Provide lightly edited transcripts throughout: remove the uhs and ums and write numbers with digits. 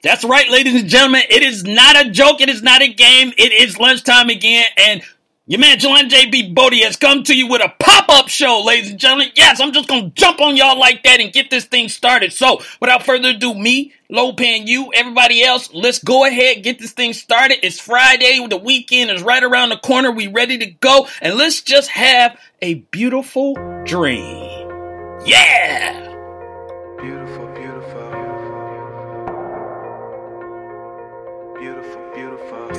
That's right, ladies and gentlemen. It is not a joke. It is not a game. It is lunchtime again. And your man, Jelani JB Bodie, has come to you with a pop-up show, ladies and gentlemen. Yes, I'm just going to jump on y'all like that and get this thing started. So, without further ado, me, Lopan, you, everybody else, let's go ahead, get this thing started. It's Friday. The weekend is right around the corner. We ready to go. And let's just have a beautiful dream. Yeah! Beautiful, beautiful. Beautiful, beautiful.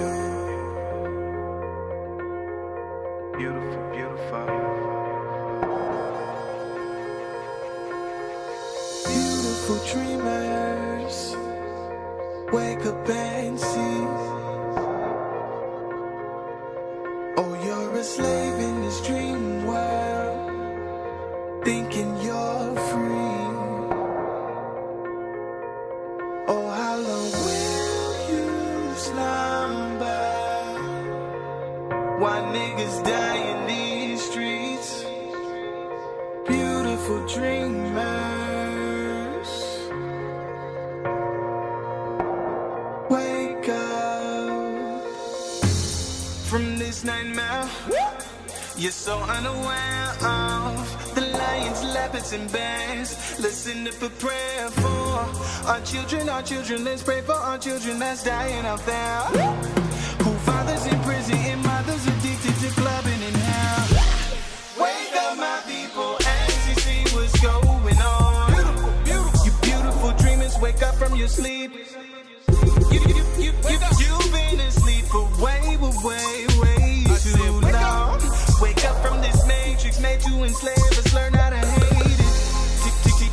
Beautiful, beautiful. Beautiful dreamers, wake up and see. Oh, you're a slave in this dream world, thinking you're free. Oh, how long will you slumber? Why niggas die in these streets? Beautiful dreamers, wake up from this nightmare. You're so unaware of the lions, leopards, and bears. Listen up for prayer for our children, our children. Let's pray for our children that's dying out there. Who fathers in prison and mothers addicted to clubbing in hell. Wake up, my people, as you see what's going on. Beautiful, beautiful. You beautiful dreamers, wake up from your sleep. You've been asleep for way too long. Wake up from this matrix made to enslave us. Learn how to hate it.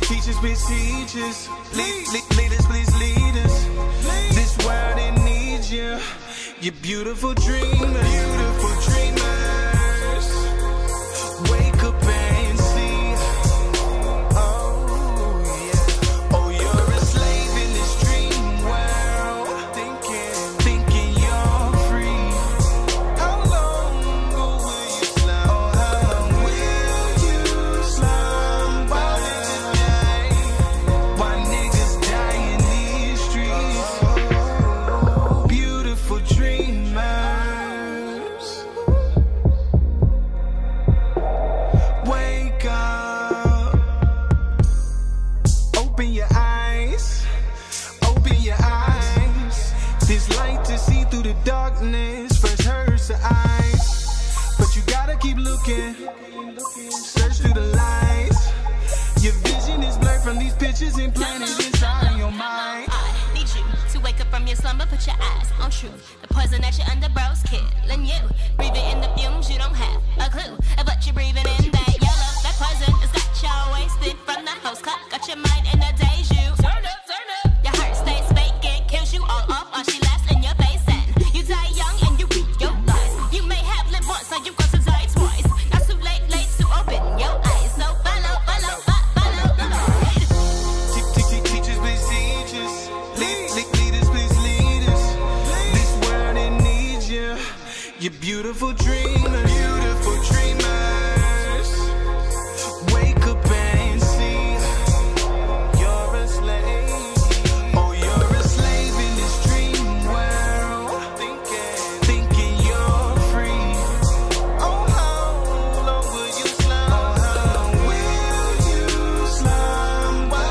Teachers, please teach us. Leaders, please lead us. This world, it needs you. You beautiful dreamers. Beautiful dreamers. Wake up and see. Oh, yeah. Oh, you're a slave in this dream world. Thinking you're free. How long will you slumber? Oh, how long will you slumber? Why niggas die in these streets? Beautiful dreamers. Wake up. Open your eyes. Open your eyes. There's light to see through the darkness. First hurts the eyes, but you gotta keep looking. Search through the lies. Your vision is blurred from these pictures implanted inside your mind. I need you to wake up from your slumber, put your eyes on truth. The poison that you're under, bro's killing you. Breathing in the fumes, you don't have a clue. But you're breathing in that yellow, that poison has got you wasted from the host clock. Got your mind in a deja. Turn up. Your heart stays vacant, kills you all off while she laughs in your face. And you die young and you reap your lies. You may have lived once, so you've got to die twice. Not too late to open your eyes. So follow the light. Teachers, please teach us. Leaders, please lead us. This world, it needs you. You beautiful dreamers. Beautiful dreamers. Wake up and see. You're a slave. Oh, you're a slave in this dream world. Thinking you're free. Oh, how long will you slumber? Oh, how long will you slumber?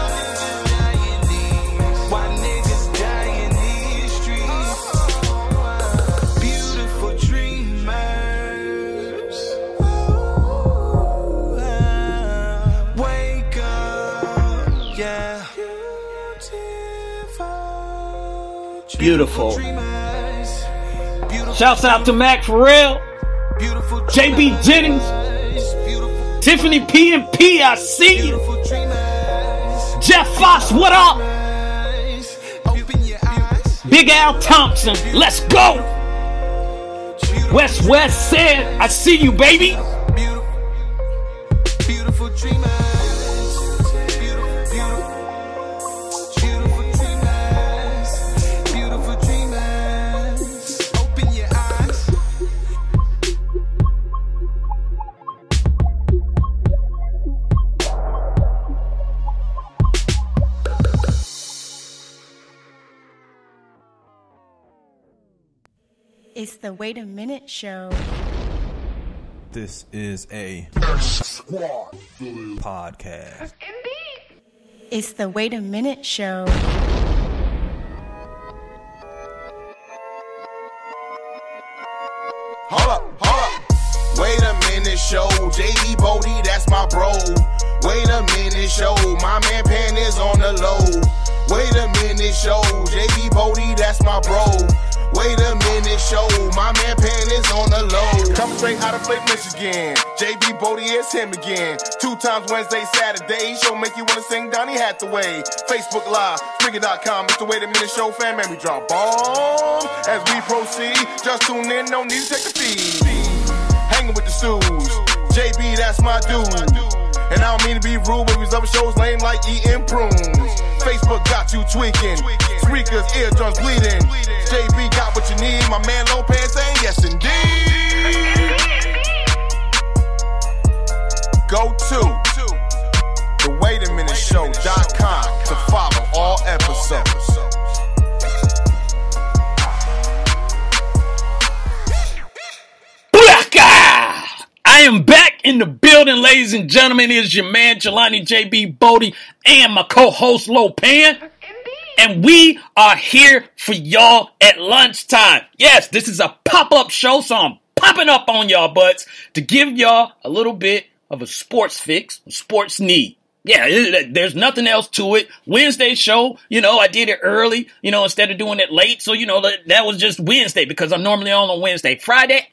Why niggas die in these streets? Beautiful dreamers. Wake up, yeah. Beautiful. Dreamers. Beautiful. Shouts out to Mac for real. Beautiful JB Jennings. Beautiful. Tiffany P&P, I see you. Beautiful dreamers. Jeff Foss, what up? Open your eyes. Big Al Thompson, let's go. West said, I see you, baby. Beautiful. Beautiful dreamers. Beautiful dreamers. Beautiful dreamers. Open your eyes. It's the Wait a Minute Show. This is a podcast. It's the Wait a Minute Show. Hold up. Wait a minute, show. JB Bodie, that's my bro. Wait a minute, show. My man Pan is on the low. Wait a minute, show. JB Bodie, that's my bro. Wait a minute, show. My man Pan is on the low. Coming straight out of Flake, Michigan. JB Bodie is him again. 2 times Wednesday, Saturday. Show make you wanna sing Donny Hathaway. Facebook Live, Springer.com. It's the Wait a Minute Show, fan, man. We drop bombs as we proceed. Just tune in, no need to take the feed. Hanging with the stews. JB, that's my dude. And I don't mean to be rude, but these other shows lame like eating prunes. Facebook got you tweaking. Speakers, eardrums bleeding. JB got what you need. My man Lopez saying yes indeed. Go to thewaitaminuteshow.com to follow all episodes. I am back in the building, ladies and gentlemen. It is your man, Jelani JB Bodie, and my co-host, Lopan. And we are here for y'all at lunchtime. Yes, this is a pop-up show, so I'm popping up on y'all butts to give y'all a little bit of a sports fix, a sports need. Yeah, there's nothing else to it. Wednesday show, I did it early, instead of doing it late. So, that was just Wednesday because I'm normally on Wednesday. Friday,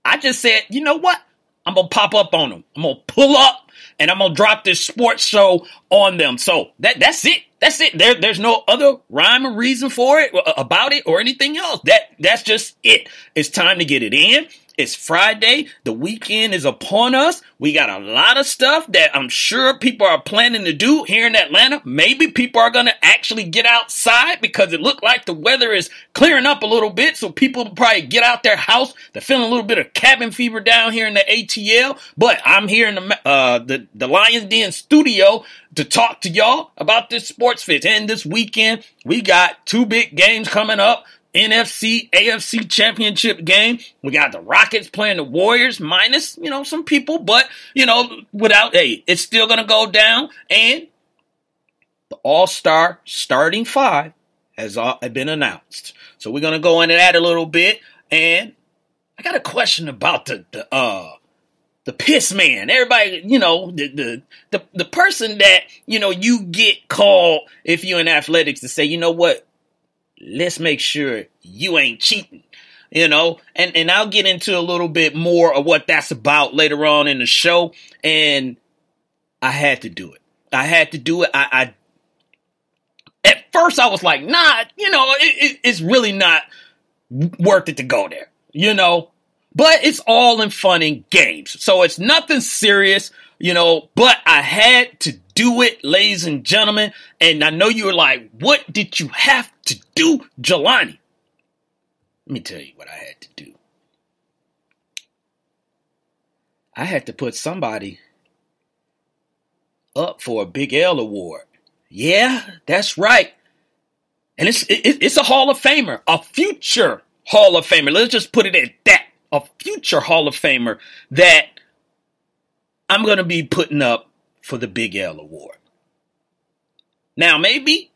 I just said, you know what? I'm going to pop up on them. I'm going to pull up and I'm going to drop this sports show on them. So that's it. That's it. There's no other rhyme or reason for it, about it, or anything else. That's just it. It's time to get it in. It's Friday. The weekend is upon us. We got a lot of stuff that I'm sure people are planning to do here in Atlanta. Maybe people are going to actually get outside because it looked like the weather is clearing up a little bit. So people will probably get out their house. They're feeling a little bit of cabin fever down here in the ATL. But I'm here in the Lions Den studio to talk to y'all about this sports fit. And this weekend, we got 2 big games coming up. NFC, AFC championship game. We got the Rockets playing the Warriors minus, some people, but, it's still going to go down. And the Allstar starting 5 has been announced. So we're going to go into that a little bit. And I got a question about the piss man. Everybody, the person that, you get called if you're in athletics to say, you know what? Let's make sure you ain't cheating, and I'll get into a little bit more of what that's about later on in the show. And I had to do it. I at first I was like, nah, it's really not worth it to go there, but it's all in fun and games. So it's nothing serious, but I had to do it, ladies and gentlemen. And I know you were like, what did you have to do, Jelani? Let me tell you what I had to do. I had to put somebody up for a Big L award. Yeah, that's right. And it's a Hall of Famer, a future Hall of Famer. Let's just put it at that. A future Hall of Famer that I'm going to be putting up for the Big L award. Now, maybe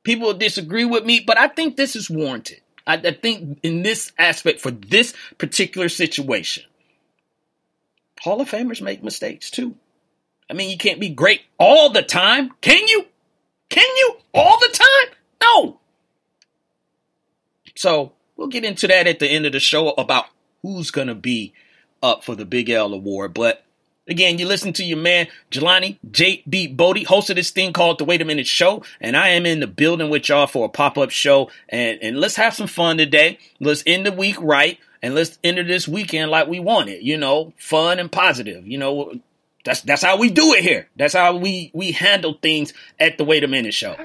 people will disagree with me, but I think this is warranted. I think in this aspect, for this particular situation, Hall of Famers make mistakes too. I mean, you can't be great all the time. Can you? Can you? All the time? No. So we'll get into that at the end of the show about who's going to be up for the Big L award. But again, you listen to your man, Jelani JB Bodie, host of this thing called The Wait a Minute Show. And I am in the building with y'all for a pop-up show. And let's have some fun today. Let's end the week right. And let's enter this weekend like we want it. Fun and positive. That's how we do it here. That's how we handle things at The Wait a Minute Show.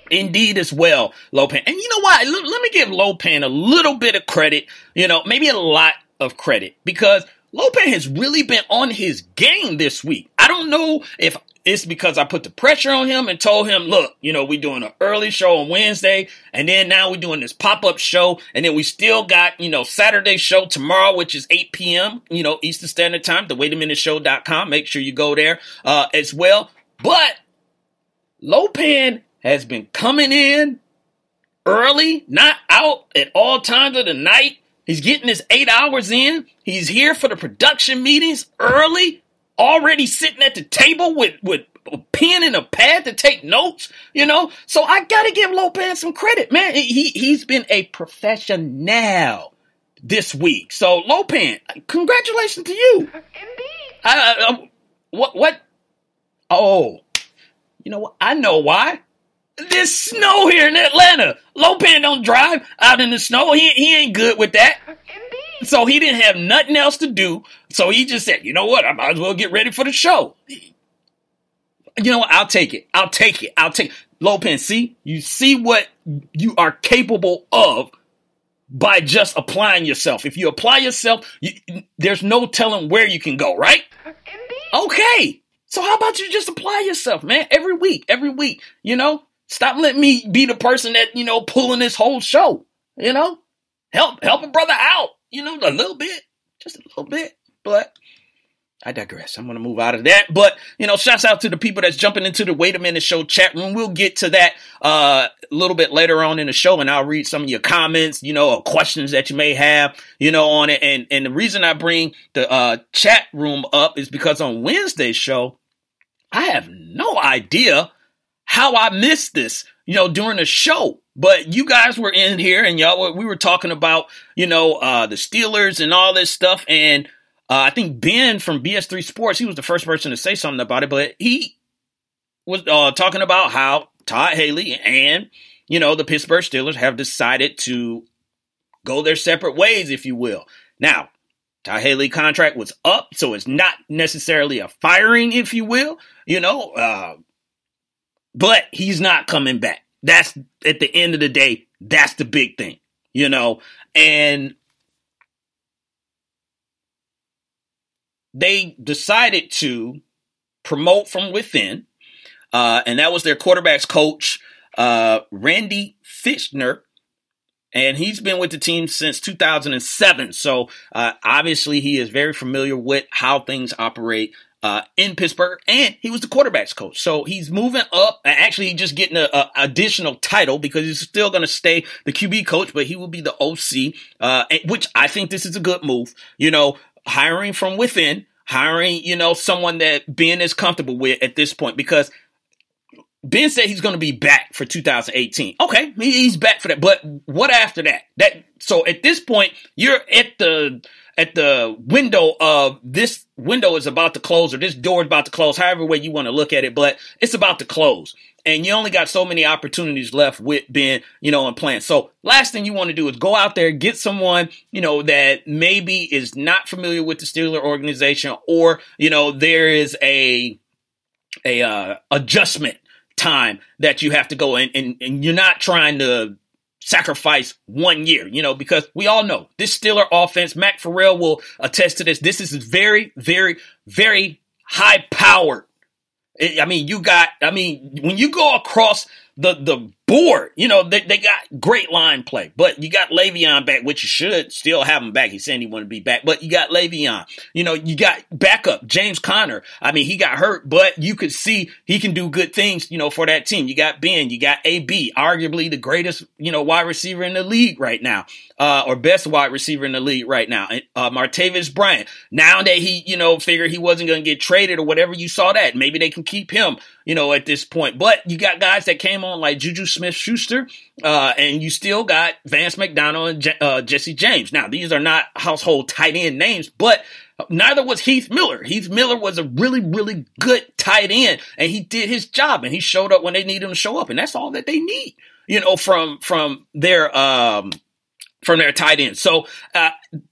Indeed as well, Lopan. And you know what? Let me give Lopan a little bit of credit. Maybe a lot of credit. Because Lopan has really been on his game this week. I don't know if it's because I put the pressure on him and told him, look, we're doing an early show on Wednesday, and then now we're doing this pop-up show, and then we still got, Saturday show tomorrow, which is 8 p.m., Eastern Standard Time, thewaitaminuteshow.com. Make sure you go there as well. But Lopan has been coming in early, not out at all times of the night. He's getting his 8 hours in. He's here for the production meetings early, already sitting at the table with a pen and a pad to take notes, So I got to give Lopan some credit, man. He's been a professional this week. So, Lopan, congratulations to you. Indeed. What? Oh, you know what? I know why. There's snow here in Atlanta. Lopan don't drive out in the snow. He ain't good with that. Indeed. So he didn't have nothing else to do. So he just said, you know what? I might as well get ready for the show. You know what? I'll take it. Lopan, you see what you are capable of by just applying yourself. If you apply yourself, there's no telling where you can go, right? Indeed. Okay. So how about you just apply yourself, man? Every week, Stop letting me be the person that, pulling this whole show, Help a brother out, a little bit, just a little bit. But I digress. I'm going to move out of that. But, shouts out to the people that's jumping into the Wait a Minute Show chat room. We'll get to that a little bit later on in the show, and I'll read some of your comments, or questions that you may have, on it. And the reason I bring the chat room up is because on Wednesday's show, I have no idea how I missed this, during the show. But you guys were in here and we were talking about, the Steelers and all this stuff. And I think Ben from BS3 Sports, he was the first person to say something about it. But he was talking about how Todd Haley and, the Pittsburgh Steelers have decided to go their separate ways, if you will. Now, Todd Haley's contract was up, so it's not necessarily a firing, if you will, but he's not coming back. That's, at the end of the day, that's the big thing, and they decided to promote from within, and that was their quarterback's coach, Randy Fitchner, and he's been with the team since 2007. So obviously he is very familiar with how things operate in Pittsburgh, and he was the quarterback's coach. So he's moving up. Actually, he's just getting an additional title because he's still going to stay the QB coach, but he will be the OC, which I think this is a good move. Hiring from within, hiring, someone that Ben is comfortable with at this point, because Ben said he's going to be back for 2018. Okay, he's back for that. But what after that? So at this point, you're at the window of this window is about to close, or this door is about to close, however way you want to look at it, but it's about to close. And you only got so many opportunities left with Ben, and playing. So last thing you want to do is go out there, get someone, that maybe is not familiar with the Steeler organization, or, there is a adjustment time that you have to go in, and you're not trying to sacrifice 1 year, because we all know this Steeler offense, Matt Farrell will attest to this. This is very, very, very high powered. When you go across the board, they got great line play, but you got Le'Veon back, which you should still have him back. He said he wanted to be back, but you got Le'Veon, you got backup James Conner. He got hurt, but you could see he can do good things, for that team. You got Ben, you got AB, arguably the greatest, wide receiver in the league right now, or best wide receiver in the league right now. Martavis Bryant, now that he, figured he wasn't going to get traded or whatever, you saw that. Maybe they can keep him, at this point, but you got guys that came on like Juju Smith-Schuster, and you still got Vance McDonald and Jesse James. Now, these are not household tight end names, but neither was Heath Miller. Heath Miller was a really, really good tight end, and he did his job, and he showed up when they needed him to show up, and that's all that they need, from their tight end. So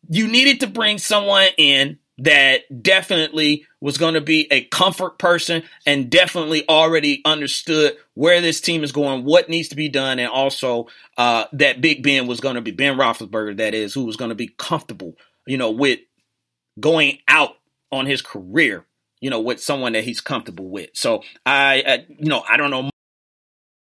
you needed to bring someone in that definitely was going to be a comfort person and definitely already understood where this team is going, what needs to be done, and also that Big Ben was going to be, Ben Roethlisberger, that is, who was going to be comfortable, with going out on his career, with someone that he's comfortable with. So I don't know